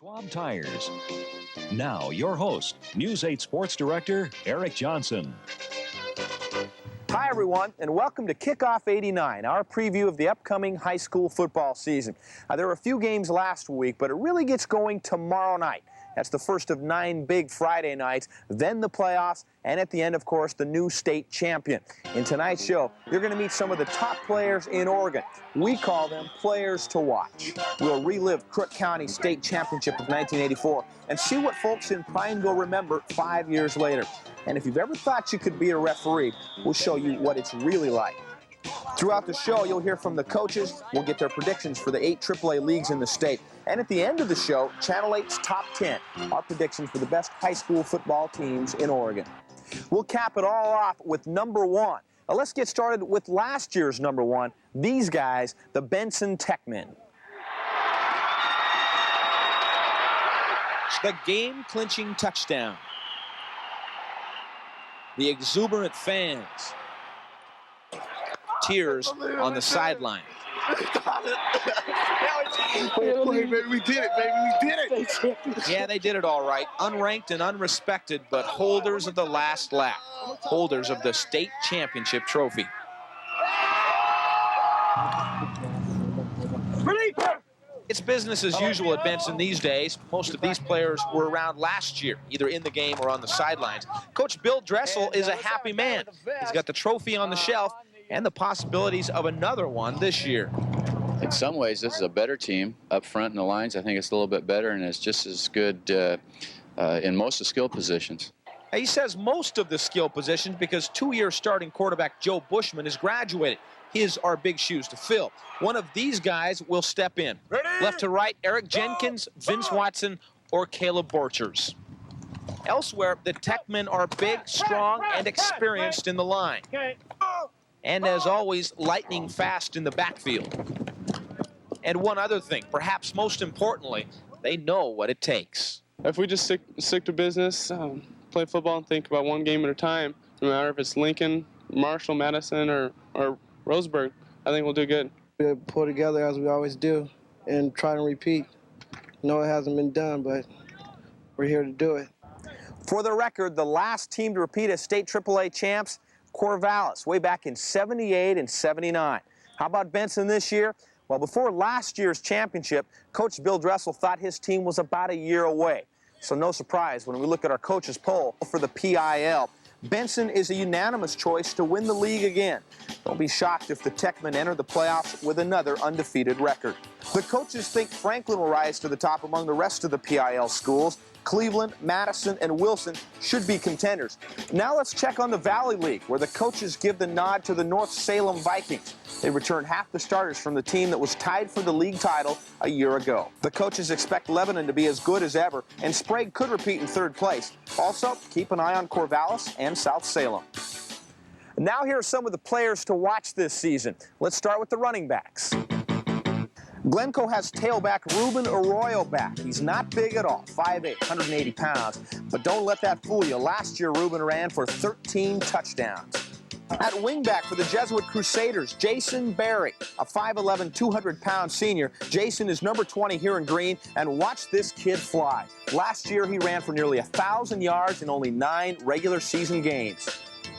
Schwab Tires. Now, your host, News 8 Sports Director, Eric Johnson. Hi, everyone, and welcome to Kickoff 89, our preview of the upcoming high school football season. There were a few games last week, but it really gets going tomorrow night. That's the first of 9 big Friday nights, then the playoffs, and at the end, of course, the new state champion. In tonight's show, you're going to meet some of the top players in Oregon. We call them players to watch. We'll relive Crook County State Championship of 1984 and see what folks in Prineville remember 5 years later. And if you've ever thought you could be a referee, we'll show you what it's really like. Throughout the show, you'll hear from the coaches. We'll get their predictions for the 8 AAA leagues in the state. And at the end of the show, Channel 8's Top 10, our predictions for the best high school football teams in Oregon. We'll cap it all off with number 1. Now let's get started with last year's number 1. These guys, the Benson Techmen. The game-clinching touchdown. The exuberant fans. Tears on the sideline. Baby, we did it, baby, we did it. Yeah, they did it all right. Unranked and unrespected, but holders of the last lap. Holders of the state championship trophy. It's business as usual at Benson these days. Most of these players were around last year, either in the game or on the sidelines. Coach Bill Dressel is a happy man. He's got the trophy on the shelf and the possibilities of another one this year. In some ways, this is a better team up front in the lines. I think it's a little bit better, and it's just as good in most of the skill positions. He says most of the skill positions because 2-year starting quarterback Joe Bushman is graduated. His are big shoes to fill. One of these guys will step in. Ready? Left to right, Eric Jenkins, Vince Watson, or Caleb Borchers. Elsewhere, the Techmen are big, strong, and experienced in the line. And as always, lightning fast in the backfield. And one other thing, perhaps most importantly, they know what it takes. If we just stick to business, play football and think about one game at a time, no matter if it's Lincoln, Marshall, Madison, or Roseburg, I think we'll do good. We'll pull together as we always do and try to repeat. No, it hasn't been done, but we're here to do it. For the record, the last team to repeat as state AAA champs, Corvallis, way back in 78 and 79. How about Benson this year? Well, before last year's championship, Coach Bill Dressel thought his team was about a year away. So no surprise when we look at our coaches' poll for the PIL. Benson is a unanimous choice to win the league again. Don't be shocked if the Techmen enter the playoffs with another undefeated record. The coaches think Franklin will rise to the top among the rest of the PIL schools. Cleveland, Madison, and Wilson should be contenders. Now let's check on the Valley League, where the coaches give the nod to the North Salem Vikings. They returned half the starters from the team that was tied for the league title a year ago. The coaches expect Lebanon to be as good as ever, and Sprague could repeat in 3rd place. Also, keep an eye on Corvallis and South Salem. Now here are some of the players to watch this season. Let's start with the running backs. Glencoe has tailback Ruben Arroyo back. He's not big at all, 5'8", 180 pounds. But don't let that fool you. Last year, Ruben ran for 13 touchdowns. At wingback for the Jesuit Crusaders, Jason Berry, a 5'11", 200-pound senior. Jason is number 20 here in green, and watch this kid fly. Last year, he ran for nearly 1,000 yards in only 9 regular season games.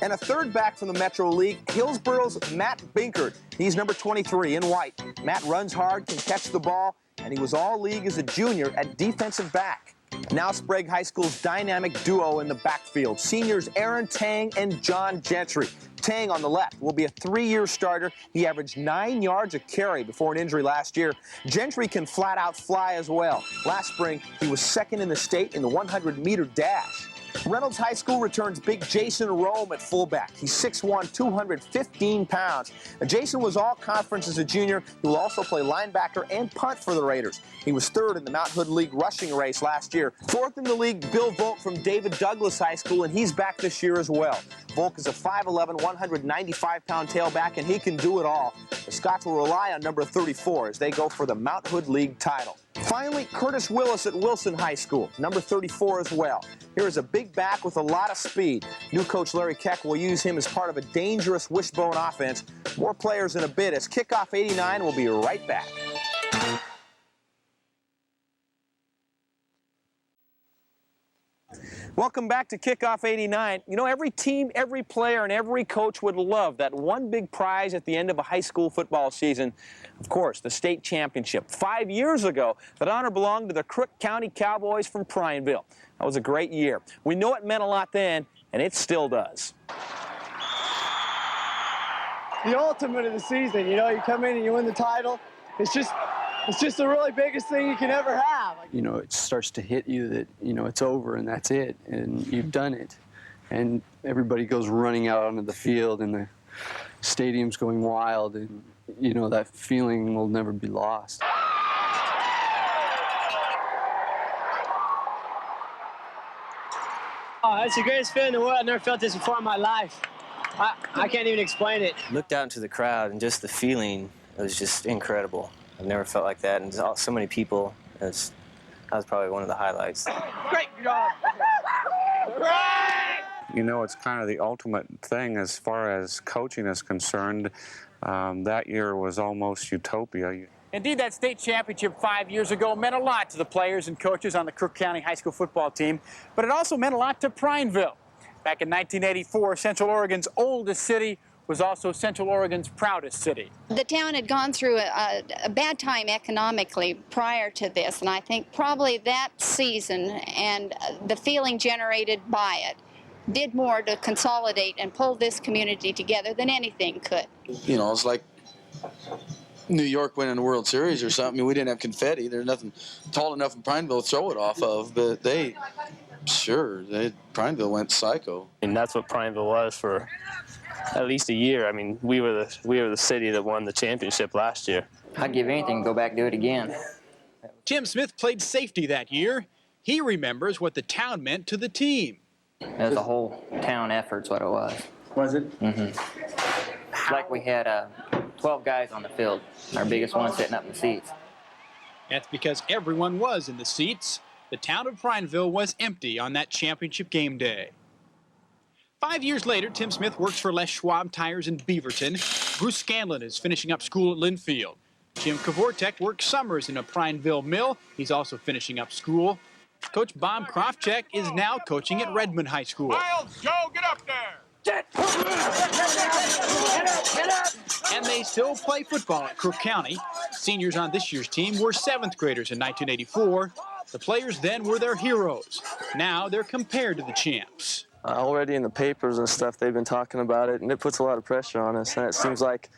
And a third back from the Metro League, Hillsborough's Matt Binkert. He's number 23 in white. Matt runs hard, can catch the ball, and he was all-league as a junior at defensive back. Now Sprague High School's dynamic duo in the backfield, seniors Aaron Tang and John Gentry. Tang on the left will be a 3-year starter. He averaged 9 yards a carry before an injury last year. Gentry can flat-out fly as well. Last spring, he was 2nd in the state in the 100-meter dash. Reynolds High School returns big Jason Rome at fullback. He's 6'1", 215 pounds. Now, Jason was all-conference as a junior. He will also play linebacker and punt for the Raiders. He was 3rd in the Mount Hood League rushing race last year. 4th in the league, Bill Volk from David Douglas High School, and he's back this year as well. Volk is a 5'11", 195-pound tailback, and he can do it all. The Scots will rely on number 34 as they go for the Mount Hood League title. Finally, Curtis Willis at Wilson High School, number 34 as well. Here is a big back with a lot of speed. New coach Larry Keck will use him as part of a dangerous wishbone offense. More players in a bit as Kickoff 89 will be right back. Welcome back to Kickoff 89. You know, every team, every player, and every coach would love that one big prize at the end of a high school football season. Of course, the state championship. 5 years ago, that honor belonged to the Crook County Cowboys from Prineville. That was a great year. We know it meant a lot then, and it still does. The ultimate of the season, you know, you come in and you win the title. It's just the really biggest thing you can ever have. You know, it starts to hit you that, you know, it's over and that's it, and you've done it. And everybody goes running out onto the field and the stadium's going wild, and, you know, that feeling will never be lost. Oh, it's the greatest feeling in the world. I've never felt this before in my life. I can't even explain it. Looked out into the crowd, and just the feeling, it was just incredible. I've never felt like that, and so many people. That was probably one of the highlights. Great job. You know, it's kind of the ultimate thing as far as coaching is concerned. That year was almost utopia. Indeed, that state championship 5 years ago meant a lot to the players and coaches on the Crook County High School football team, but it also meant a lot to Prineville. Back in 1984, Central Oregon's oldest city was also Central Oregon's proudest city. The town had gone through a bad time economically prior to this, and I think probably that season and the feeling generated by it did more to consolidate and pull this community together than anything could. You know, it's like New York winning the World Series or something. I mean, we didn't have confetti. There's nothing tall enough in Prineville to throw it off of, but Prineville went psycho. And that's what Prineville was for at least a year. I mean, we were the city that won the championship last year. I'd give anything to go back and do it again. Tim Smith played safety that year. He remembers what the town meant to the team. It was a whole town effort's what it was. Was it? Mm-hmm. It's like we had 12 guys on the field, our biggest one sitting up in the seats. That's because everyone was in the seats. The town of Prineville was empty on that championship game day. 5 years later, Tim Smith works for Les Schwab Tires in Beaverton. Bruce Scanlon is finishing up school at Linfield. Jim Kavortek works summers in a Prineville mill. He's also finishing up school. Coach Bob Krofchek is now coaching at Redmond High School. Miles, Joe, get up there! Get up! And they still play football at Crook County. Seniors on this year's team were 7th graders in 1984. The players then were their heroes. Now they're compared to the champs. Already in the papers and stuff, they've been talking about it, and it puts a lot of pressure on us. And it seems like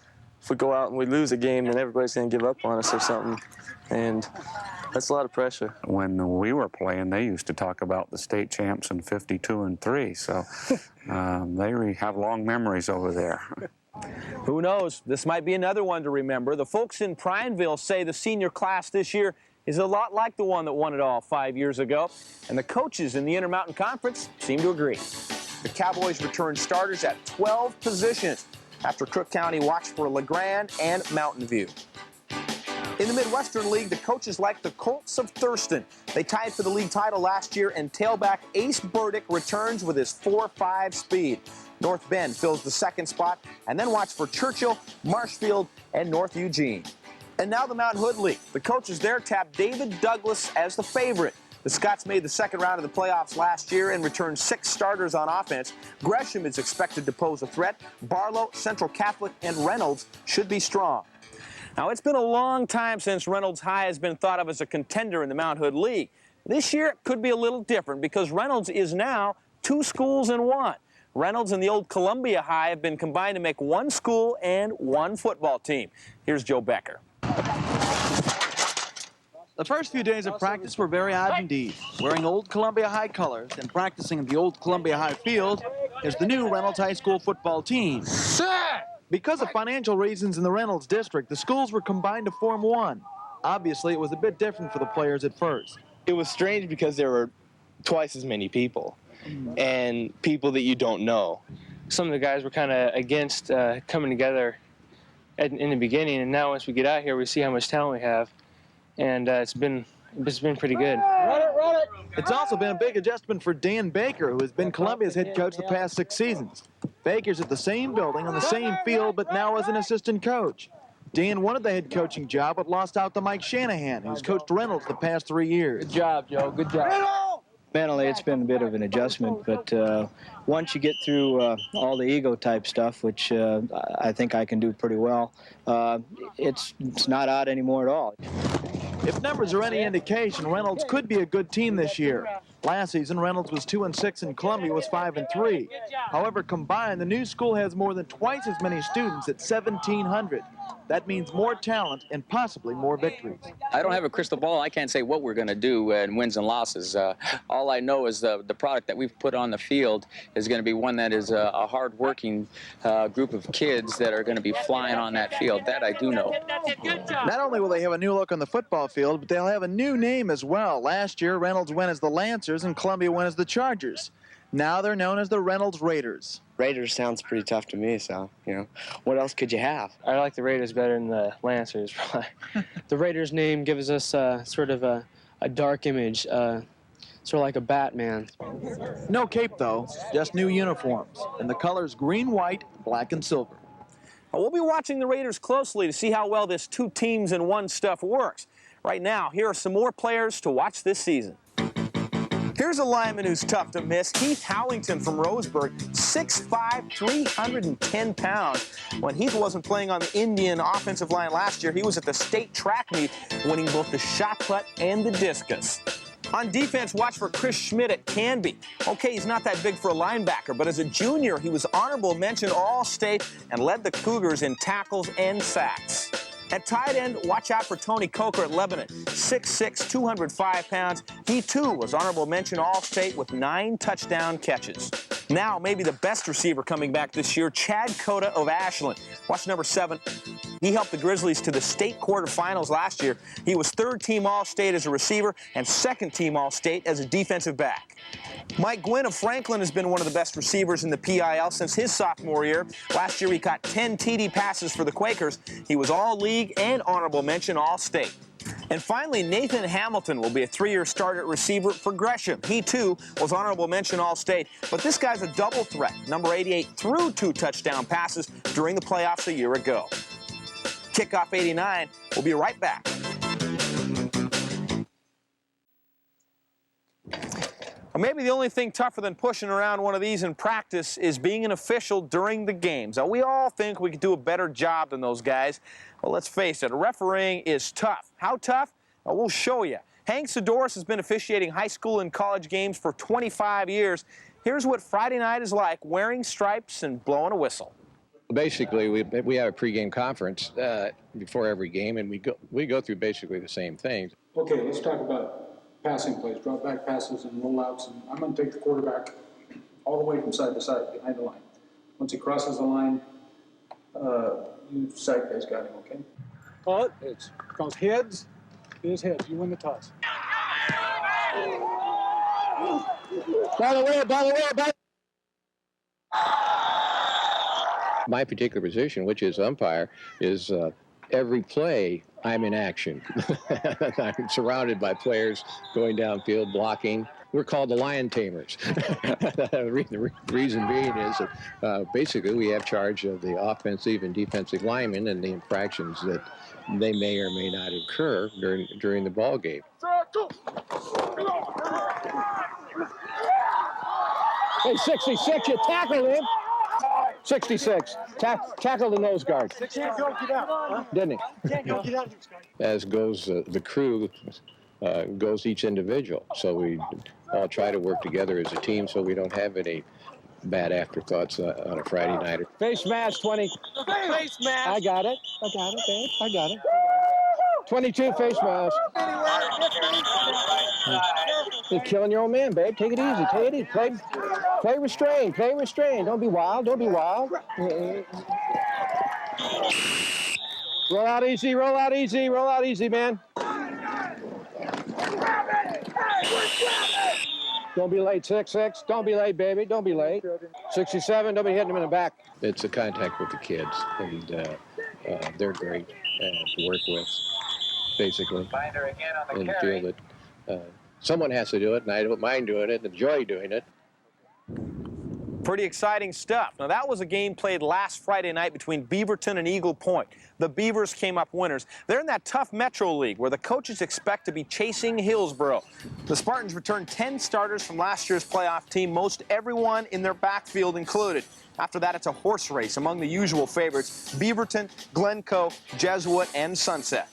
if we go out and we lose a game, then everybody's going to give up on us or something. And that's a lot of pressure. When we were playing, they used to talk about the state champs in 52-3, so they have long memories over there. Who knows? This might be another one to remember. The folks in Prineville say the senior class this year is a lot like the one that won it all 5 years ago, and the coaches in the Intermountain Conference seem to agree. The Cowboys return starters at 12 positions after Crook County watched for LeGrand and Mountain View. In the Midwestern League, the coaches like the Colts of Thurston. They tied for the league title last year, and tailback Ace Burdick returns with his 4.5 speed. North Bend fills the second spot, and then watch for Churchill, Marshfield, and North Eugene. And now the Mount Hood League. The coaches there tapped David Douglas as the favorite. The Scots made the second round of the playoffs last year and returned 6 starters on offense. Gresham is expected to pose a threat. Barlow, Central Catholic, and Reynolds should be strong. Now, it's been a long time since Reynolds High has been thought of as a contender in the Mount Hood League. This year, it could be a little different because Reynolds is now 2 schools in 1. Reynolds and the old Columbia High have been combined to make 1 school and 1 football team. Here's Joe Becker. The first few days of practice were very odd indeed. Wearing old Columbia High colors and practicing in the old Columbia High field is the new Reynolds High School football team. Because of financial reasons in the Reynolds district, the schools were combined to form 1. Obviously, it was a bit different for the players at first. It was strange because there were twice as many people and people that you don't know. Some of the guys were kind of against coming together in the beginning, and now once we get out here, we see how much talent we have, and it's been pretty good. It's also been a big adjustment for Dan Baker, who has been Columbia's head coach the past 6 seasons. Baker's at the same building on the same field, but now as an assistant coach. Dan wanted the head coaching job, but lost out to Mike Shanahan, who's coached Reynolds the past 3 years. Good job, Joe. Good job. Mentally, it's been a bit of an adjustment, but once you get through all the ego type stuff, which I think I can do pretty well, it's not odd anymore at all. If numbers are any indication, Reynolds could be a good team this year. Last season, Reynolds was 2-6 and Columbia was 5-3. However, combined, the new school has more than twice as many students at 1,700. That means more talent and possibly more victories. I don't have a crystal ball. I can't say what we're going to do in wins and losses. All I know is the product that we've put on the field is going to be one that is a hard-working group of kids that are going to be flying on that field. That I do know. Not only will they have a new look on the football field, but they'll have a new name as well. Last year, Reynolds went as the Lancers and Columbia went as the Chargers. Now they're known as the Reynolds Raiders. Raiders sounds pretty tough to me, so, you know, what else could you have? I like the Raiders better than the Lancers. The Raiders name gives us sort of a dark image, sort of like a Batman. No cape, though, just new uniforms, and the colors green, white, black, and silver. We'll be watching the Raiders closely to see how well this two teams in one stuff works. Right now, here are some more players to watch this season. Here's a lineman who's tough to miss, Heath Howington from Roseburg, 6'5", 310 pounds. When Heath wasn't playing on the Indian offensive line last year, he was at the state track meet, winning both the shot put and the discus. On defense, watch for Chris Schmidt at Canby. Okay, he's not that big for a linebacker, but as a junior, he was honorable mention All-State and led the Cougars in tackles and sacks. At tight end, watch out for Tony Coker at Lebanon, 6'6", 205 pounds. He, too, was honorable mention All-State with 9 touchdown catches. Now, maybe the best receiver coming back this year, Chad Cota of Ashland. Watch number 7. He helped the Grizzlies to the state quarterfinals last year. He was 3rd-team All-State as a receiver and 2nd-team All-State as a defensive back. Mike Gwynn of Franklin has been one of the best receivers in the PIL since his sophomore year. Last year, he caught 10 TD passes for the Quakers. He was All-League and honorable mention All-State. And finally, Nathan Hamilton will be a 3-year starter at receiver for Gresham. He, too, was honorable mention All-State. But this guy's a double threat. Number 88 threw 2 touchdown passes during the playoffs a year ago. Kickoff 89. We'll be right back. Maybe the only thing tougher than pushing around one of these in practice is being an official during the games. Now, we all think we could do a better job than those guys. Well, let's face it, refereeing is tough. How tough? Well, we'll show you. Hank Sidoris has been officiating high school and college games for 25 years. Here's what Friday night is like, wearing stripes and blowing a whistle. Basically, we have a pregame conference before every game, and we go through basically the same things. Okay, let's talk about passing plays, drop back passes and rollouts. And I'm going to take the quarterback all the way from side to side behind the line. Once he crosses the line, you side guys got him, okay? Well, it goes heads. It is heads. You win the toss. By the way. My particular position, which is umpire, is every play I'm in action. I'm surrounded by players going downfield, blocking. We're called the lion tamers. The reason being is that basically we have charge of the offensive and defensive linemen and the infractions that they may or may not incur during the ball game. Hey, 66, you tackled him. 66, tackle the nose guard. Didn't he? As goes the crew, goes each individual. So we all try to work together as a team so we don't have any bad afterthoughts on a Friday night. Face mask, 20. Face mask. I got it, babe. I got it. 22 face mask. You're killing your old man, babe. Take it easy. Play restrained. Don't be wild. Roll out easy, man. Don't be late, 6'6". Don't be late, baby. Don't be late. 67, don't be hitting him in the back. It's a contact with the kids, and they're great to work with, basically. And feel that someone has to do it, and I don't mind doing it, enjoy doing it. Pretty exciting stuff. Now, that was a game played last Friday night between Beaverton and Eagle Point. The Beavers came up winners. They're in that tough Metro League where the coaches expect to be chasing Hillsboro. The Spartans returned 10 starters from last year's playoff team, most everyone in their backfield included. After that, it's a horse race among the usual favorites: Beaverton, Glencoe, Jesuit, and Sunset.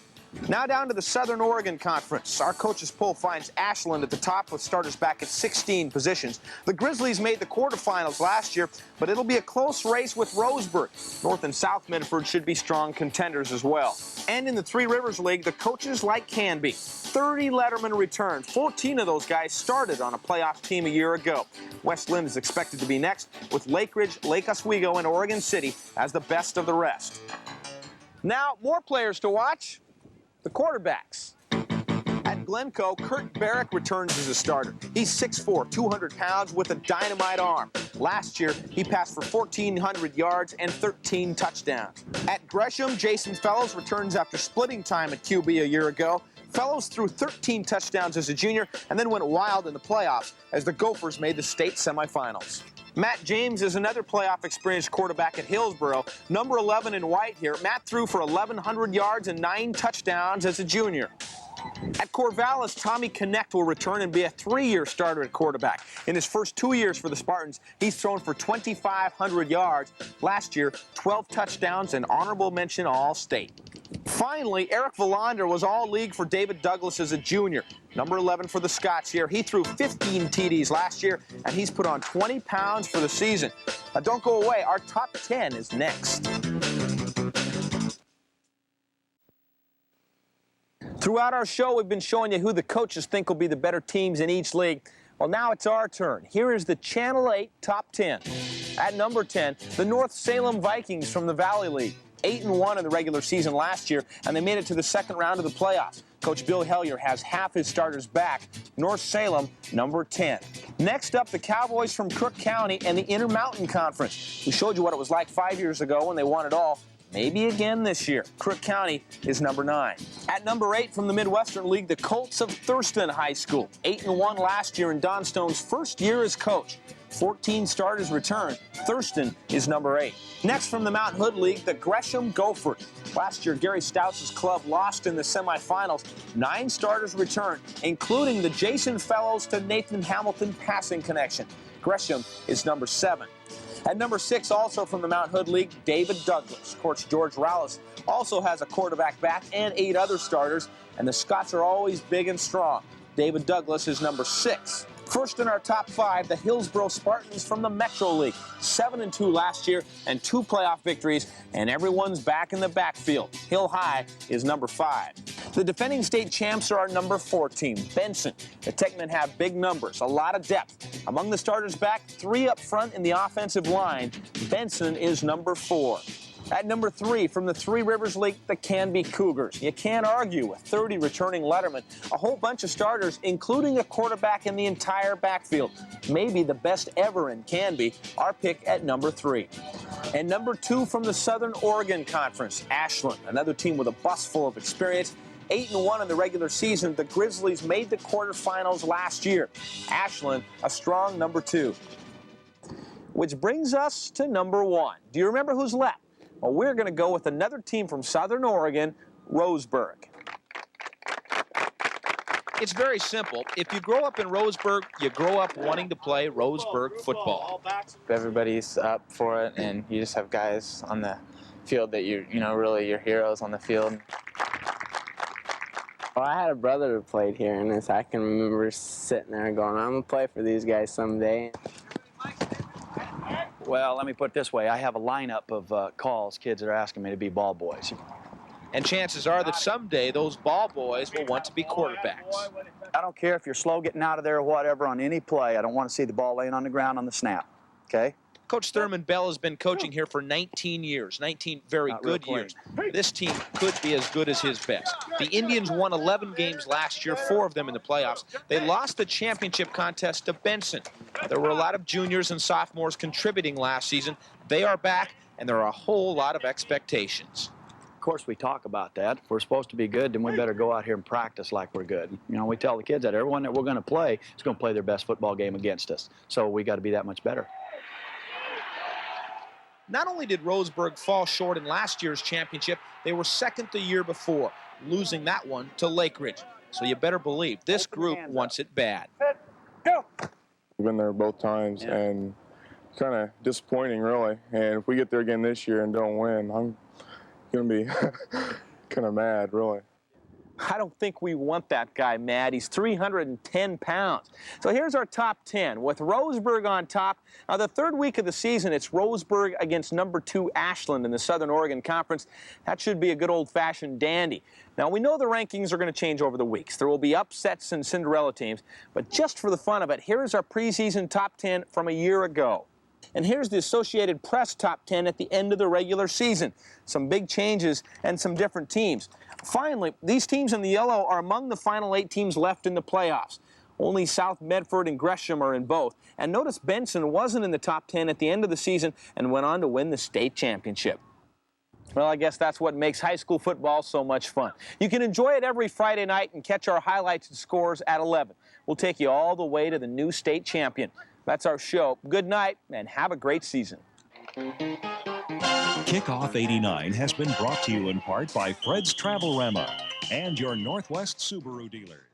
Now down to the Southern Oregon Conference. Our coach's poll finds Ashland at the top with starters back at 16 positions. The Grizzlies made the quarterfinals last year, but it'll be a close race with Roseburg. North and South Medford should be strong contenders as well. And in the Three Rivers League, the coaches like Canby. 30 lettermen returned. 14 of those guys started on a playoff team a year ago. West Lynn is expected to be next, with Lake Ridge, Lake Oswego, and Oregon City as the best of the rest. Now, more players to watch. The quarterbacks. At Glencoe, Kurt Barrick returns as a starter. He's 6'4", 200 pounds with a dynamite arm. Last year, he passed for 1,400 yards and 13 touchdowns. At Gresham, Jason Fellows returns after splitting time at QB a year ago. Fellows threw 13 touchdowns as a junior and then went wild in the playoffs as the Gophers made the state semifinals. Matt James is another playoff experienced quarterback at Hillsboro. Number 11 in white here. Matt threw for 1,100 yards and 9 touchdowns as a junior. At Corvallis, Tommy Connect will return and be a 3-year starter at quarterback. In his first 2 years for the Spartans, he's thrown for 2,500 yards. Last year, 12 touchdowns and honorable mention All-State. Finally, Eric Valander was all-league for David Douglas as a junior. Number 11 for the Scots here. He threw 15 TDs last year, and he's put on 20 pounds for the season. Now, don't go away. Our top 10 is next. Throughout our show, we've been showing you who the coaches think will be the better teams in each league. Well, now it's our turn. Here is the Channel 8 Top 10. At number 10, the North Salem Vikings from the Valley League. 8-1 in the regular season last year, and they made it to the second round of the playoffs. Coach Bill Hellier has half his starters back. North Salem, number 10. Next up, the Cowboys from Crook County and the Intermountain Conference. We showed you what it was like 5 years ago when they won it all. Maybe again this year. Crook County is number 9. At number 8 from the Midwestern League, the Colts of Thurston High School. 8-1 last year in Don Stone's first year as coach. 14 starters returned. Thurston is number 8. Next from the Mount Hood League, the Gresham Gophers. Last year, Gary Stouts' club lost in the semifinals. 9 starters returned, including the Jason Fellows to Nathan Hamilton passing connection. Gresham is number 7. At number 6, also from the Mount Hood League, David Douglas. Coach George Rallis also has a quarterback back and 8 other starters, and the Scots are always big and strong. David Douglas is number 6. First in our top 5, the Hillsboro Spartans from the Metro League. 7-2 last year and 2 playoff victories, and everyone's back in the backfield. Hill High is number 5. The defending state champs are our number 4 team, Benson. The Techmen have big numbers, a lot of depth. Among the starters back, 3 up front in the offensive line. Benson is number 4. At number 3, from the Three Rivers League, the Canby Cougars. You can't argue with 30 returning lettermen, a whole bunch of starters, including a quarterback in the entire backfield. Maybe the best ever in Canby, our pick at number 3. And number 2 from the Southern Oregon Conference, Ashland, another team with a bus full of experience. 8-1 in the regular season, the Grizzlies made the quarterfinals last year. Ashland, a strong number 2. Which brings us to number 1. Do you remember who's left? Well, we're going to go with another team from Southern Oregon, Roseburg. It's very simple. If you grow up in Roseburg, you grow up wanting to play Roseburg football. Everybody's up for it, and you just have guys on the field that really your heroes on the field. Well, I had a brother who played here, and I can remember sitting there going, I'm going to play for these guys someday. Well, let me put it this way. I have a lineup of calls, kids that are asking me to be ball boys. And chances are that someday those ball boys will want to be quarterbacks. I don't care if you're slow getting out of there or whatever on any play. I don't want to see the ball laying on the ground on the snap, okay? Coach Thurman Bell has been coaching here for 19 years, 19 very good years. This team could be as good as his best. The Indians won 11 games last year, 4 of them in the playoffs. They lost the championship contest to Benson. There were a lot of juniors and sophomores contributing last season. They are back, and there are a whole lot of expectations. Of course, we talk about that. If we're supposed to be good, then we better go out here and practice like we're good. You know, we tell the kids that everyone that we're going to play is going to play their best football game against us. So we got to be that much better. Not only did Roseburg fall short in last year's championship, they were second the year before, losing that one to Lake Ridge. So you better believe this group wants it bad. Go! We've been there both times, and kind of disappointing, really. And if we get there again this year and don't win, I'm going to be kind of mad, really. I don't think we want that guy mad. He's 310 pounds. So here's our top 10 with Roseburg on top. Now, the third week of the season, it's Roseburg against number 2 Ashland in the Southern Oregon Conference. That should be a good old-fashioned dandy. Now, we know the rankings are going to change over the weeks. There will be upsets and Cinderella teams. But just for the fun of it, here's our preseason top 10 from a year ago. And here's the Associated Press top 10 at the end of the regular season. Some big changes and some different teams. Finally, these teams in the yellow are among the final 8 teams left in the playoffs. Only South Medford and Gresham are in both. And notice Benson wasn't in the top 10 at the end of the season and went on to win the state championship. Well, I guess that's what makes high school football so much fun. You can enjoy it every Friday night and catch our highlights and scores at 11. We'll take you all the way to the new state champion. That's our show. Good night and have a great season. Kickoff 89 has been brought to you in part by Fred's Travel-Rama and your Northwest Subaru dealers.